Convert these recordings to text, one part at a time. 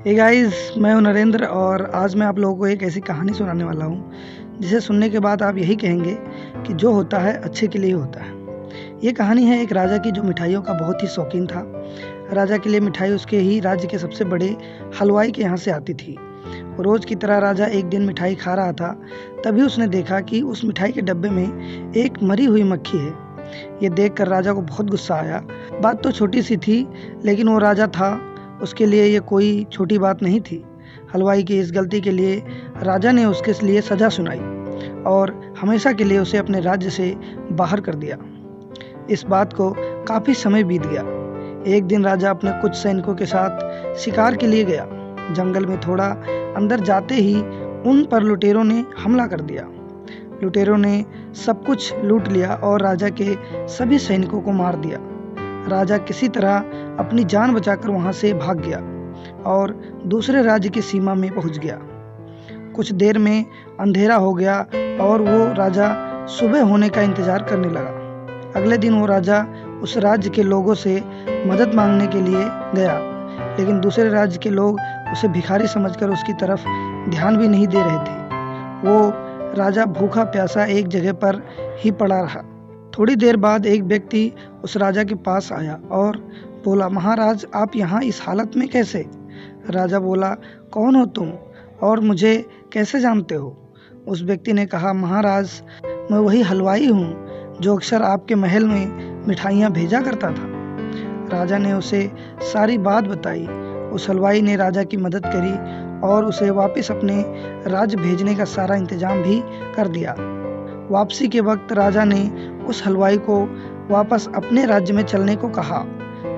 Hey guys, मैं हूं नरेंद्र और आज मैं आप लोगों को एक ऐसी कहानी सुनाने वाला हूं जिसे सुनने के बाद आप यही कहेंगे कि जो होता है अच्छे के लिए होता है। ये कहानी है एक राजा की जो मिठाइयों का बहुत ही शौकीन था। राजा के लिए मिठाई उसके ही राज्य के सबसे बड़े हलवाई के यहाँ से आती थी। रोज़ की तरह राजा एक दिन मिठाई खा रहा था, तभी उसने देखा कि उस मिठाई के डब्बे में एक मरी हुई मक्खी है। ये देखकर राजा को बहुत गुस्सा आया। बात तो छोटी सी थी, लेकिन वो राजा था, उसके लिए ये कोई छोटी बात नहीं थी। हलवाई की इस गलती के लिए राजा ने उसके लिए सज़ा सुनाई और हमेशा के लिए उसे अपने राज्य से बाहर कर दिया। इस बात को काफ़ी समय बीत गया। एक दिन राजा अपने कुछ सैनिकों के साथ शिकार के लिए गया। जंगल में थोड़ा अंदर जाते ही उन पर लुटेरों ने हमला कर दिया। लुटेरों ने सब कुछ लूट लिया और राजा के सभी सैनिकों को मार दिया। राजा किसी तरह अपनी जान बचाकर वहां से भाग गया और दूसरे राज्य की सीमा में पहुंच गया। कुछ देर में अंधेरा हो गया और वो राजा सुबह होने का इंतजार करने लगा। अगले दिन वो राजा उस राज्य के लोगों से मदद मांगने के लिए गया, लेकिन दूसरे राज्य के लोग उसे भिखारी समझकर उसकी तरफ ध्यान भी नहीं दे रहे थे। वो राजा भूखा प्यासा एक जगह पर ही पड़ा रहा। थोड़ी देर बाद एक व्यक्ति उस राजा के पास आया और बोला, महाराज, आप यहाँ इस हालत में कैसे? राजा बोला, कौन हो तुम और मुझे कैसे जानते हो? उस व्यक्ति ने कहा, महाराज, मैं वही हलवाई हूँ जो अक्सर आपके महल में मिठाइयाँ भेजा करता था। राजा ने उसे सारी बात बताई। उस हलवाई ने राजा की मदद करी और उसे वापस अपने राज्य भेजने का सारा इंतजाम भी कर दिया। वापसी के वक्त राजा ने उस हलवाई को वापस अपने राज्य में चलने को कहा,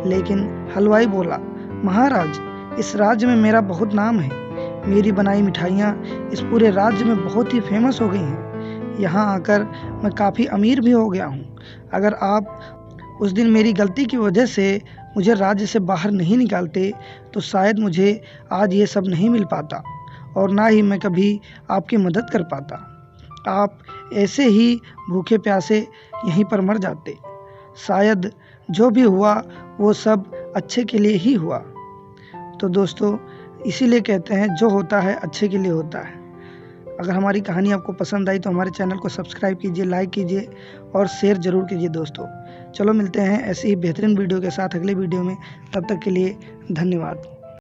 लेकिन हलवाई बोला, महाराज, इस राज्य में मेरा बहुत नाम है। मेरी बनाई मिठाइयाँ इस पूरे राज्य में बहुत ही फेमस हो गई हैं। यहाँ आकर मैं काफ़ी अमीर भी हो गया हूँ। अगर आप उस दिन मेरी गलती की वजह से मुझे राज्य से बाहर नहीं निकालते तो शायद मुझे आज ये सब नहीं मिल पाता और ना ही मैं कभी आपकी मदद कर पाता। आप ऐसे ही भूखे प्यासे यहीं पर मर जाते। शायद जो भी हुआ वो सब अच्छे के लिए ही हुआ। तो दोस्तों, इसीलिए कहते हैं जो होता है अच्छे के लिए होता है। अगर हमारी कहानी आपको पसंद आई तो हमारे चैनल को सब्सक्राइब कीजिए, लाइक कीजिए और शेयर ज़रूर कीजिए दोस्तों। चलो मिलते हैं ऐसी ही बेहतरीन वीडियो के साथ अगले वीडियो में। तब तक के लिए धन्यवाद।